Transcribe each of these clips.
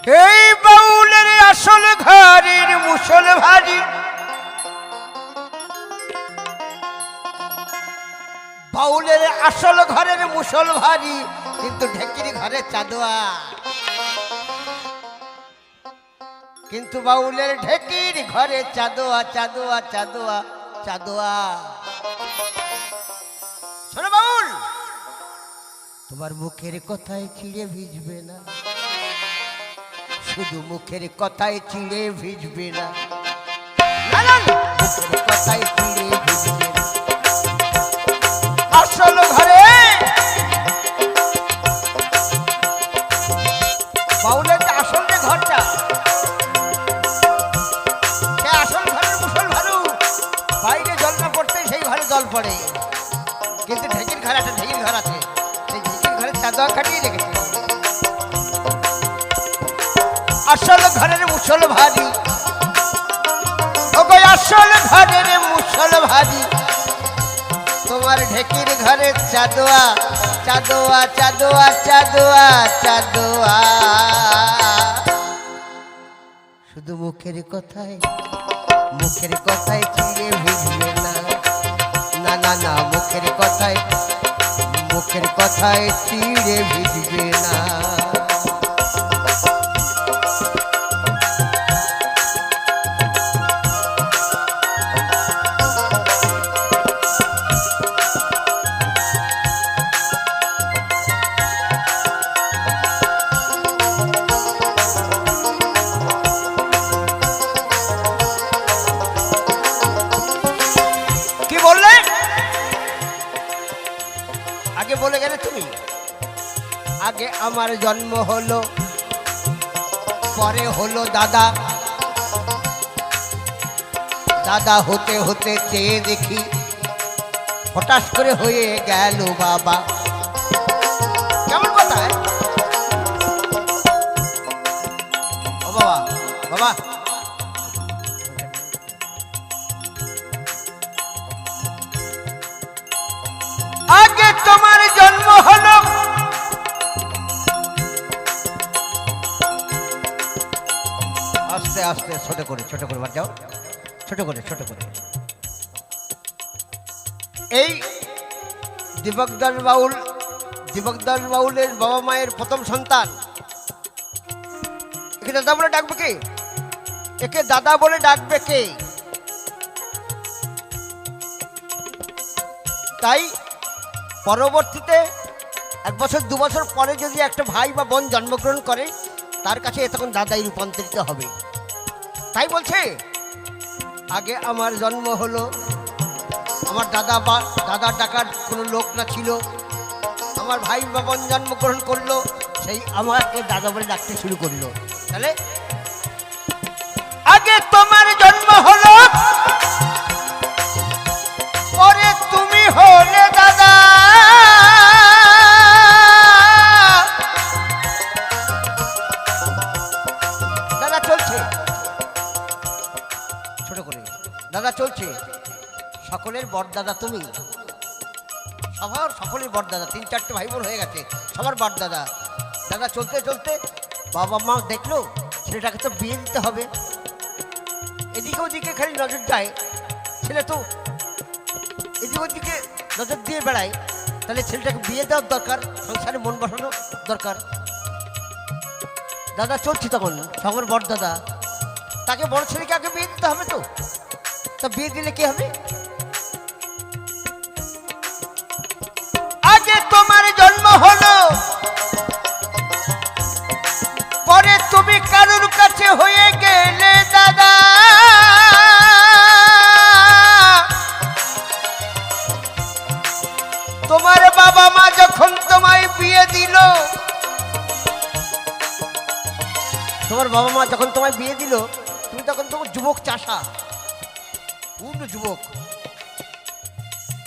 এই বাউলের আসল ঘরের মুসল ভারী, বাউলের আসল ঘরের মুসল ভারী, কিন্তু ঢেকির ঘরে চাঁদোয়া। কিন্তু বাউলের ঢেকির ঘরে চাঁদোয়া চাঁদোয়া চাঁদোয়া চাঁদোয়া। শোনো বাউল, তোমার মুখের কথায় চিড়ে ভিজবে না, শুধু মুখের কথায় চিড়ে ভিজবে না, মুখের কথায় চিড়ে ভিজবে না। আসল ঘরে বাউলের যে আসল যে ঘরটা, সে আসল ঘরের মুসল ভালু, বাইরে জল না পড়তে সেই ঘরে জল পড়ে। কিন্তু ঢেকির ঘর আছে, ঢেকির ঘর আছে, সেই ঢেকির ঘরে চাঁদোয়া কাটিয়ে রেখেছে। আসল ঘরের মুসল ভারী, ওগো আসল ঘরের মুসল ভারী, তোমার ঢেকির ঘরে চাঁদোয়া চাঁদোয়া চাঁদোয়া চাঁদোয়া চাঁদোয়া। শুধু মুখের কথায় চিড়ে ভিজবে না, না না না, মুখের কথায় চিড়ে ভিজবে না। আগে বলে গেলে তুমি, আগে আমার জন্ম হলো, পরে হলো দাদা, দাদা হতে হতে চেয়ে দেখি হঠাৎ করে হয়ে গেল বাবা। কেমন কথা? ও বাবা, বাবা আগে তোমার জন্ম হলো, আস্তে আস্তে ছোট করে বাদ যাও, ছোট করে। এই দীপকদাস বাউলের বাবা মায়ের প্রথম সন্তান। একে দাদা বলে ডাকবে কে? একে দাদা বলে ডাকবে কে? তাই পরবর্তীতে 1 বছর 2 বছর পরে যদি একটা ভাই বা বোন জন্মগ্রহণ করে, তার কাছে তখন দাদাই রূপান্তরিত হবে। তাই বলছে আগে আমার জন্ম হলো, আমার দাদা বা দাদার ডাকার কোনো লোক না ছিল, আমার ভাই বা বোন জন্মগ্রহণ করলো, সেই আমাকে দাদা বলে ডাকতে শুরু করলো। তাহলে আগে তোমার জন্ম হলো, পরে তুমি হলে দাদা। দাদা চলছে ছোট করে, দাদা চলছে, সকলের বড়দাদা তুমি, সকলের বড়দাদা। 3-4টে ভাই বোন হয়ে গেছে, সবার বড়দাদা। দাদা চলতে চলতে বাবা মা দেখলো ছেলেটাকে তো বিয়ে দিতে হবে, এদিকে ওদিকে খালি নজর যায়, ছেলে তো এদিকে ওদিকে নজর দিয়ে বেড়ায়, তাহলে ছেলেটাকে বিয়ে দেওয়ার দরকার, সংসারে মন বসানো দরকার। দাদা চলছে তখন, সবার বড় দাদা, তাকে বড় ছেলেকে আগে বিয়ে দিতে হবে, তো বিয়ে দিলে কি হবে? আগে তোমার জন্ম হলো, পরে তুমি কারোর কাছে হয়ে গেলে দাদা। তোমার বাবা মা যখন তোমায় বিয়ে দিল, তুমি তখন যুবক চাষা, পূর্ণ যুবক,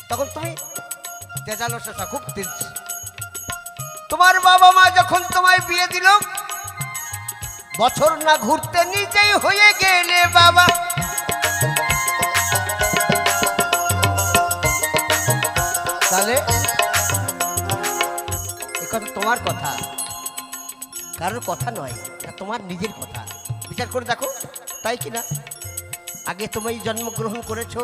তখন তুমি তেজালো চাষা, খুব তেজ। তোমার বাবা মা যখন তোমায় বিয়ে দিল, বছর না ঘুরতে নিজেই হয়ে গেলে বাবা। তাহলে এ কথা তোমার কথা, কারোর কথা নয়, তোমার নিজের কথা, বিচার করে দেখো তাই কি না? আগে তুমি জন্মগ্রহণ করেছো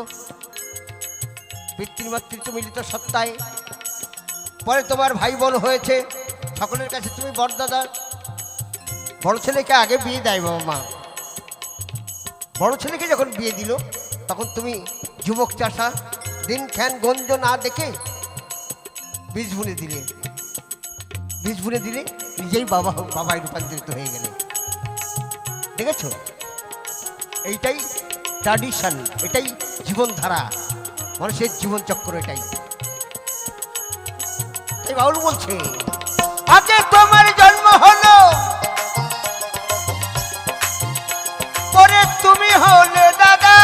পিতৃমাতৃত্ব মিলিত সত্তায়, পরে তোমার ভাই বোন হয়েছে, সকলের কাছে তুমি বড়দাদা। বড় ছেলেকে আগে বিয়ে দেয় বাবা মা, বড় ছেলেকে যখন বিয়ে দিল তখন তুমি যুবক চাষা, দিন খ্যান গঞ্জ না দেখে বীজ বুনে দিলে, বীজ বুনে দিলে নিজেই বাবায় রূপান্তরিত হয়ে গেলে। দেখেছ, এইটাই ট্র্যাডিশন, এটাই জীবনধারা, মানুষের জীবনচক্র এটাই। তাই বাউল বলছে আগে তোমার জন্ম হলো, পরে তুমি হলে দাদা।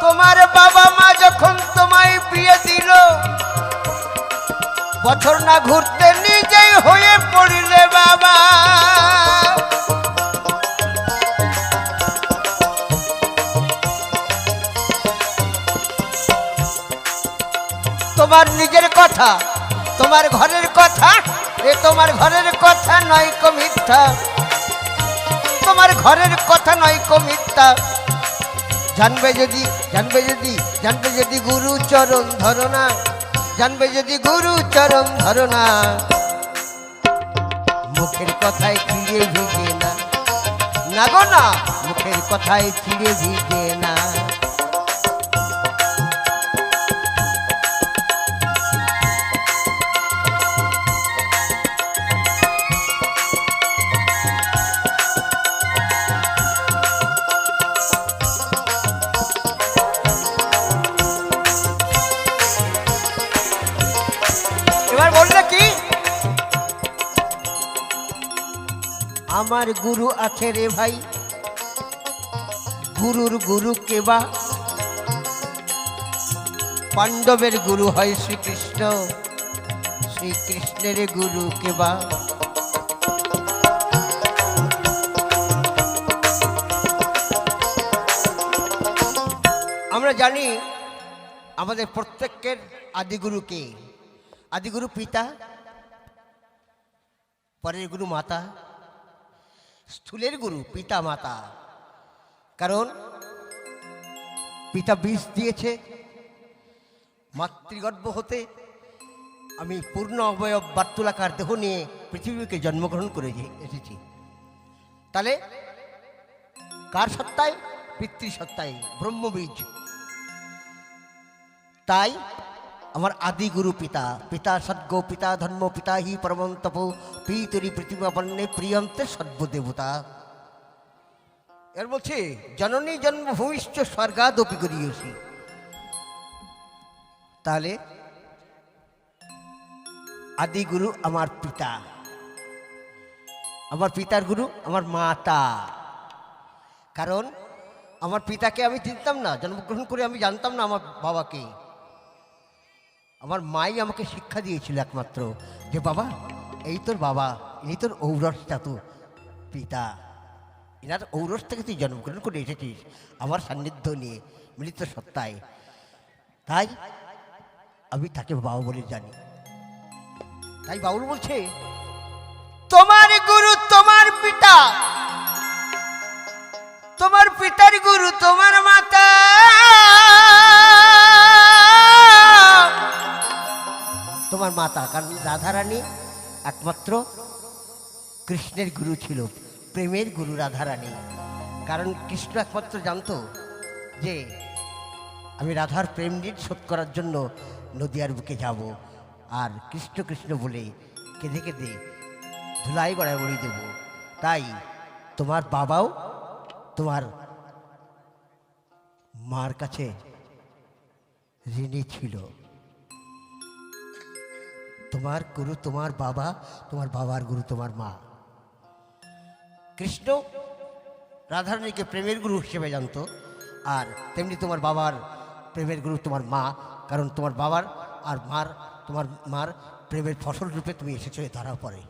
তোমার বাবা মা যখন তোমায় বিয়ে দিল, বছর না ঘুরতে নিজেই হয়ে পড়িলে বাবা। তোমার নিজের কথা, তোমার ঘরের কথা, এ তোমার ঘরের কথা নয় কো মিথ্যা, তোমার ঘরের কথা নয় কো মিথ্যা। জানবে যদি, জানবে যদি, জানবে যদি গুরু চরণ ধরো না, জানবে যদি গুরু চরণ ধরো না। মুখের কথায় চিড়ে ভিজে না, না গো না, মুখের কথায় চিড়ে ভিজে না। এবার বললে কি, আমার গুরু আছে রে ভাই, গুরুর গুরু কেবা। পাণ্ডবের গুরু হয় শ্রীকৃষ্ণ, শ্রীকৃষ্ণের গুরু কেবা। আমরা জানি আমাদের প্রত্যেকের আদিগুরু কে? আদিগুরু পিতা, পরের গুরু মাতা, স্থূলের গুরু পিতা মাতা। কারণ পিতা বীজ দিয়েছে, মাতৃগর্ভ হতে আমি পূর্ণ অবয়ব বার্তুলাকার দেহ নিয়ে পৃথিবীকে জন্মগ্রহণ করে এসেছি। তাহলে কার সত্তায়? পিতৃসত্তায়, ব্রহ্মবীজ। তাই আমার আদি গুরু পিতা, পিতা সদ্গো পিতা ধর্ম পিতা হি পরমং তপো পিতরি পৃথিবীপন্নে প্রিয়ন্তে সর্বদেবতা। এর বলছে জননী জন্মভূমিশ্চ স্বর্গাদপি গরীয়সী। তাহলে আদি গুরু আমার পিতা, আমার পিতার গুরু আমার মাতা। কারণ আমার পিতাকে আমি চিনতাম না, জন্মগ্রহণ করে আমি জানতাম না আমার বাবাকে। আমার মাই আমাকে শিক্ষা দিয়েছিল একমাত্র, যে বাবা এই তোর বাবা, ইনি তোর ঔরসটা, তো পিতা, এনার ঔরস থেকে তুই জন্মগ্রহণ করে এসেছিস আমার সান্নিধ্য নিয়ে মিলিত সত্তায়। তাই আমি তাকে বাবা বলে জানি। তাই বাউল বলছে তোমার গুরু তোমার পিতা, তোমার পিতার গুরু তোমার মাতা। তোমার মাতা, কারণ রাধারানী একমাত্র কৃষ্ণের গুরু ছিল, প্রেমের গুরু রাধারানী। কারণ কৃষ্ণ একমাত্র জানতো যে আমি রাধার প্রেম ঋণ শোধ করার জন্য নদিয়ার বুকে যাব, আর কৃষ্ণ কৃষ্ণ বলে কেঁদে কেঁদে ধুলাই গড়ায় বড়ি দেব। তাই তোমার বাবাও তোমার মার কাছে ঋণী ছিল। তোমার গুরু তোমার বাবা, তোমার বাবার গুরু তোমার মা। কৃষ্ণ রাধারানীকে প্রেমের গুরু হিসেবে জানতো, আর তেমনি তোমার বাবার প্রেমের গুরু তোমার মা। কারণ তোমার বাবার আর মার, তোমার মার প্রেমের ফসল রূপে তুমি এসেছো এ ধরা পড়ে।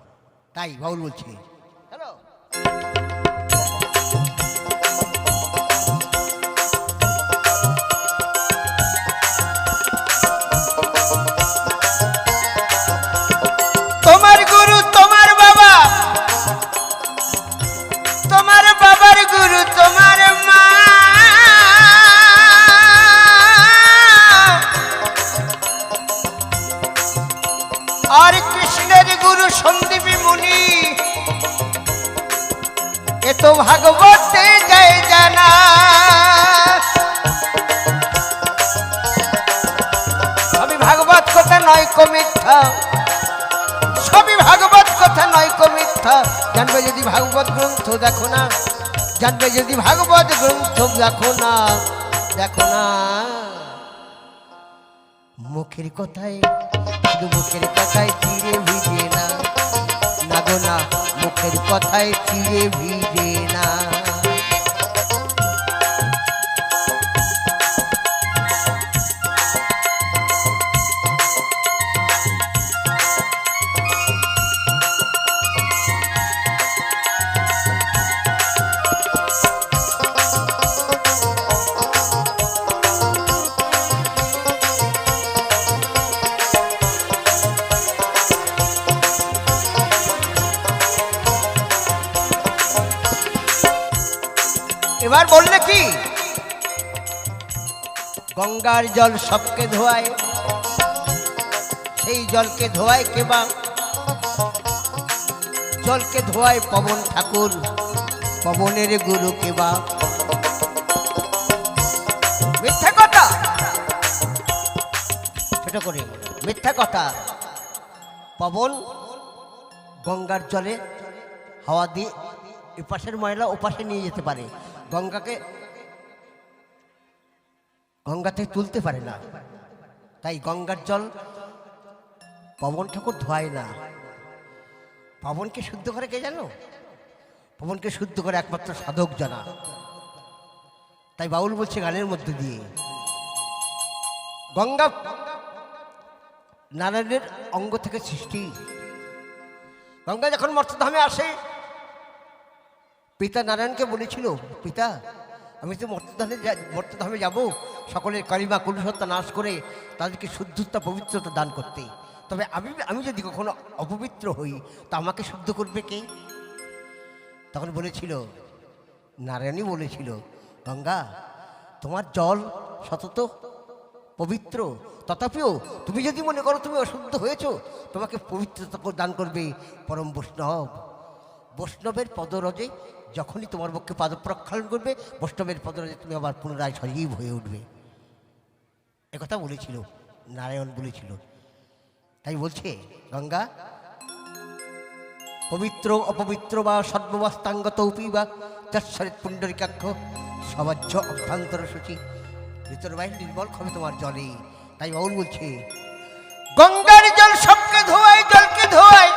তাই বাউল বলছি হ্যালো। মুনি এ তো ভাগবতে যায় জানা। সবই ভাগবত কথা নয় কো মিথ্যা, সবই ভাগবত কথা নয় কো মিথ্যা। জানবে যদি ভাগবত গ্রন্থ দেখো না, জানবে যদি ভাগবত গ্রন্থ দেখো না, দেখো না মুখের কথায়, শুধু মুখের কথায় চিড়ে ভিজে না, না গো না মুখের কথায় চিড়ে ভিজে না। এবার বললে কি গঙ্গার জল সবকে ধোয়ায়, সেই জলকে ধোয়ায় কে বা? জলকে ধোয়ায় পবন ঠাকুর, পবনের গুরু কে বা? মিথ্যা কথা, ছোট করে মিথ্যা কথা। পবন গঙ্গার জলে হাওয়া দিয়ে এপাশের ময়লা ওপাশে নিয়ে যেতে পারে, গঙ্গাতে তুলতে পারে না। তাই গঙ্গার জল পবন ঠাকুর ধোয়ায় না। পবনকে শুদ্ধ করে কে জানো? পবনকে শুদ্ধ করে একমাত্র সাধক জানা। তাই বাউল বলছে গানের মধ্যে দিয়ে, গঙ্গা নারায়ণের অঙ্গ থেকে সৃষ্টি। গঙ্গা যখন মর্তধামে আসে, পিতা নারায়ণকে বলেছিল, পিতা আমি তো মর্তধামে যাব, সকলের কালিমা কলুষতা নাশ করে তাদেরকে শুদ্ধতা পবিত্রতা দান করতে। তবে আমি যদি কখনো অপবিত্র হই তা আমাকে শুদ্ধ করবে কে? তখন বলেছিল, নারায়ণই বলেছিল, গঙ্গা তোমার জল সতত পবিত্র, তথাপিও তুমি যদি মনে করো তুমি অশুদ্ধ হয়েছ, তোমাকে পবিত্রতা দান করবে পরম বৈষ্ণব। বৈষ্ণবের পদরজে যখনই তোমার পক্ষে পাদ প্রক্ষালন করবে, বৈষ্ণবের পদরজে তুমি আবার পুনরায় সজীব হয়ে উঠবে। একথা বলেছিল নারায়ণ, বলেছিল। তাই বলছে গঙ্গা পবিত্র অপবিত্র বা সর্ববস্তাঙ্গত উপি বা তৎসরিত পুণ্ডরিকাক্ষ সবাজ্য অভ্যন্তর সূচি, ভিতর বাইরে নির্মল হবে তোমার জলে। তাই বাউল বলছে গঙ্গার জল সবকে ধোয়ায়, জলকে ধোয়ায়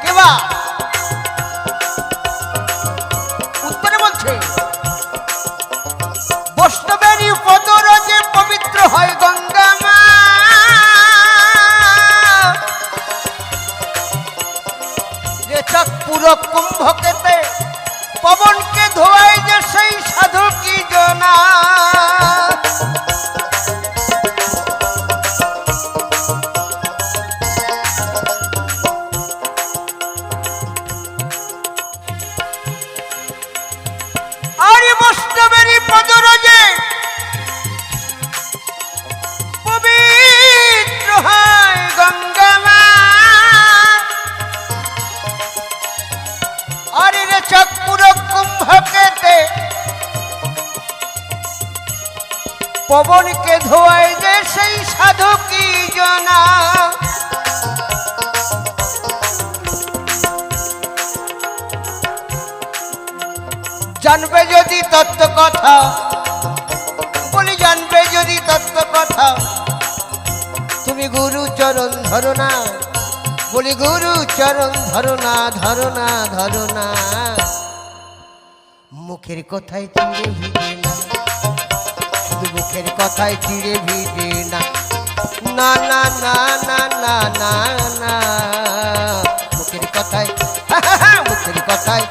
কেবা? উত্তরে বলছে বৈষ্ণবেরই পদরজে পবিত্র হয় গঙ্গা মা। যে চক পুরো কুম্ভকেতে পবনকে ধোয়ায় যে সেই সাধু কি জনা। আরে বৈষ্ণবেরই পদরজে পবিত্র হয় গঙ্গা মা। আরে রে চকপুর কুম্ভকেতে পবনকে ধোয়ায় যে সেই সাধু কি জনা। জানবে যদি তত্ত্ব কথা, বলি জানবে যদি তত্ত্ব কথা, তুমি গুরু চরণ ধরো না, বলি গুরু চরণ ধরো না, ধরো না, ধরো না। মুখের কথায় চিড়ে ভিজে না, শুধু মুখের কথায় চিড়ে ভিজে না, না না না না না না না। মুখের কথায়, মুখের কথায়,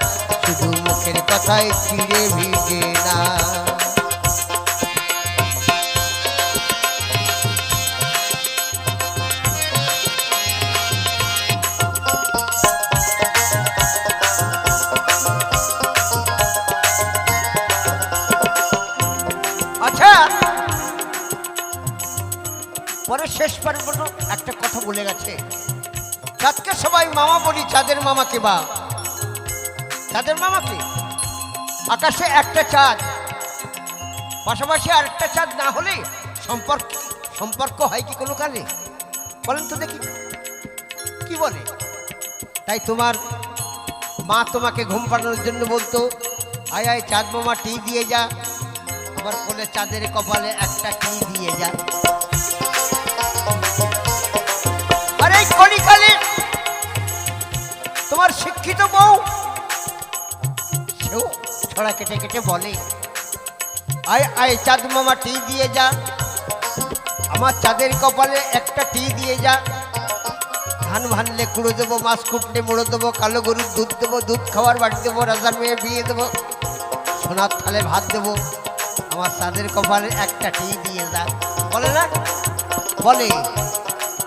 শুধু মুখের কথায় চিড়ে ভিজে না। আচ্ছা, পরে শেষ পর্যন্ত একটা কথা বলে গেছে, চাঁদকে সবাই মামা বলি, চাঁদের মামাকে বা চাঁদের মামাকে। আকাশে একটা চাঁদ, পাশাপাশি আরেকটা চাঁদ না হলে সম্পর্ক হয় কি কোনো কালে? বলেন তো দেখি, কি বলে? তাই তোমার মা তোমাকে ঘুম পাড়ানোর জন্য বলতো, আয় আয় চাঁদ মামা টি দিয়ে যা। আমার কোলে চাঁদের কপালে একটা টি দিয়ে যা। আর এই কলিকালে তোমার শিক্ষিত বউ সেও ছড়া কেটে কেটে বলে, আয় আয় চাঁদ মামা টি দিয়ে যা, আমার চাঁদের কপালে একটা টি দিয়ে যা। ধান ভানলে কুড়ো দেবো, মাছ কুটলে মুড়ো দেবো, কালো গরুর দুধ দেবো, দুধ খাওয়ার বাড়ি দেবো, রাজার মেয়ে বিয়ে দেবো, সোনার থালে ভাত দেবো, আমার চাঁদের কপালে একটা টি দিয়ে যা। বলে না? বলে।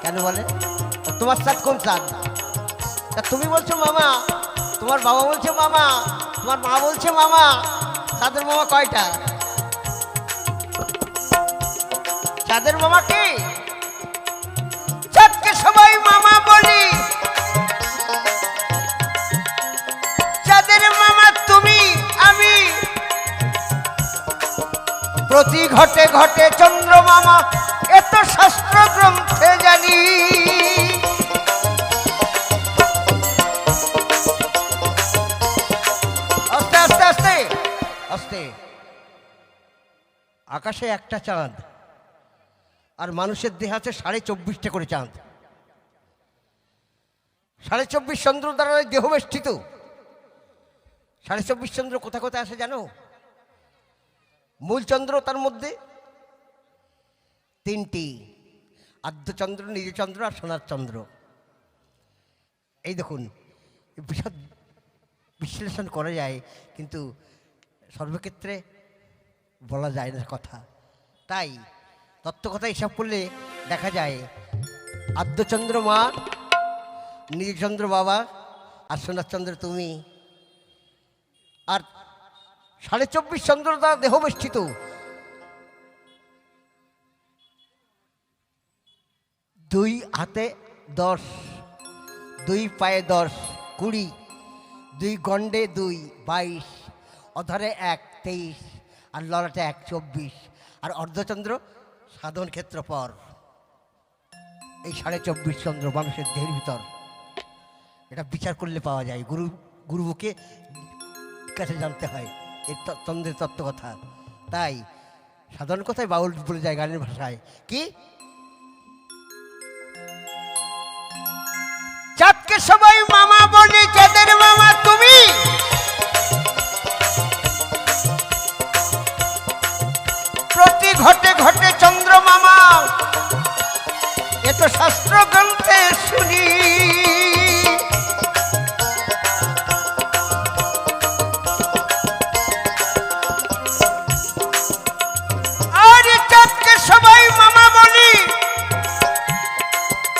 কেন বলে? তোমার চাঁদ কোন চাঁদ? তা তুমি বলছো মামা, তোমার বাবা বলছে মামা, তোমার মা বলছে মামা, চাঁদের মামা কয়টা? চাঁদের মামা কে? চাঁদকে সবাই মামা বলি, চাঁদের মামা তুমি আমি। প্রতি ঘটে ঘটে চন্দ্রমামা, এত শাস্ত্র গ্রন্থে জানি। আস্তে আস্তে আস্তে আস্তে। আকাশে একটা চাঁদ, আর মানুষের দেহ আছে 24.5টা করে চাঁদ। 24.5 চন্দ্র দ্বারা দেহ বেষ্টিত। 24.5 চন্দ্র কোথা কোথায় আসে জানো? মূল চন্দ্র তার মধ্যে 3টি, আর্ধচন্দ্র, নিজচন্দ্র আর সোনার চন্দ্র। এই দেখুন, বিশদ বিশ্লেষণ করা যায়, কিন্তু সর্বক্ষেত্রে বলা যায় না কথা। তাই তত্ত্বকথা হিসাব করলে দেখা যায় আর্ধচন্দ্র মা, নিজচন্দ্র বাবা, আর সোনার চন্দ্র তুমি। আর 24.5 চন্দ্র দ্বারা দেহ বেষ্টিত। 2 হাতে 10, 2 পায়ে 10, 20, 2 গণ্ডে 2, 22, অধরে 1, 23, আর ললাটে 1, 24, আর অর্ধচন্দ্র সাধন ক্ষেত্র পর। এই 24.5 চন্দ্র মানুষের দেহের ভিতর। এটা বিচার করলে পাওয়া যায়, গুরুকে কাছে জানতে হয় এই চন্দ্রের তত্ত্ব কথা। তাই সাধারণ কথায় বাউল বলে যায় গানের ভাষায়, কি চাঁদকে সবাই মামা বলি, চাঁদের মামা তুমি। প্রতি ঘটে ঘটে চন্দ্র মামা, এ তো শাস্ত্র গ্রন্থে শুনি। আর চাঁদকে সবাই মামা বলি,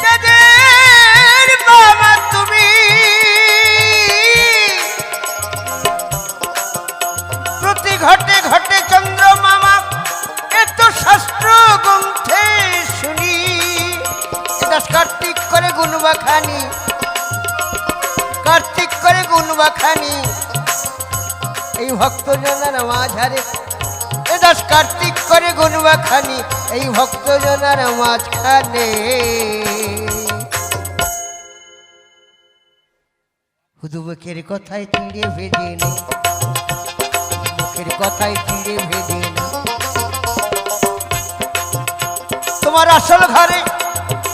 চাঁদের মামা তুমি। প্রতি ঘটে ঘটে চন্দ্র মামা, এত শাস্ত্র গ্রন্থে শুনি। কার্তিক করে গুণবাখানি, কার্তিক করে গুণবাখানি, এই ভক্তজনার মাঝারে। এ দাস কার্তিক করে গুণবাখানি, এই ভক্তজনার মাঝখানে। শুধু মুখের কথায় চিড়ে ভেজে নে, মুখের কথায় চিড়ে ভেজে নে। তোমার আসল ঘরে,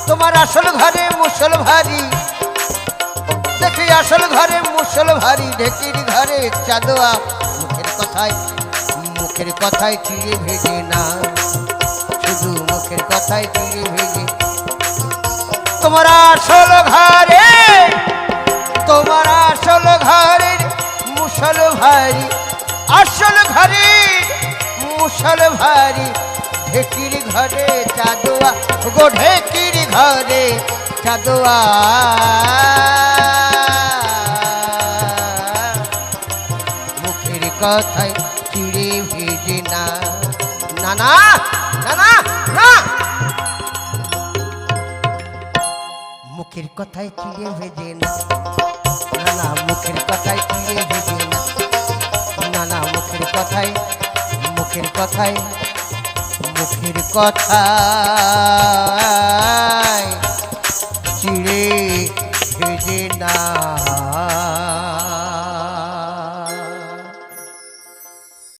তোমার আসল ঘরে মুসল ভারী, দেখি আসল ঘরে মুসল ভারী, ঢেকির ঘরে চাঁদোয়া। মুখের কথায় চিড়ে ভেজে না, শুধু মুখের কথায় চিড়ে ভেজে। তোমার আসল ঘরে, তোমার আসল ঘরের মুসল ভারী, আসল ঘরে মুসল ভারী, ঢেকির ঘরে চাঁদোয়া গো, ঢেকির ঘরে চাঁদোয়া। মুখের কথায় চিড়ে ভেজে না, না না না না না। মুখের কথায় চিড়ে ভেজে না, না না মুখের কথায় চিড়ে ভেজে না, না না মুখের কথায়, মুখের কথায়, মুখের কথা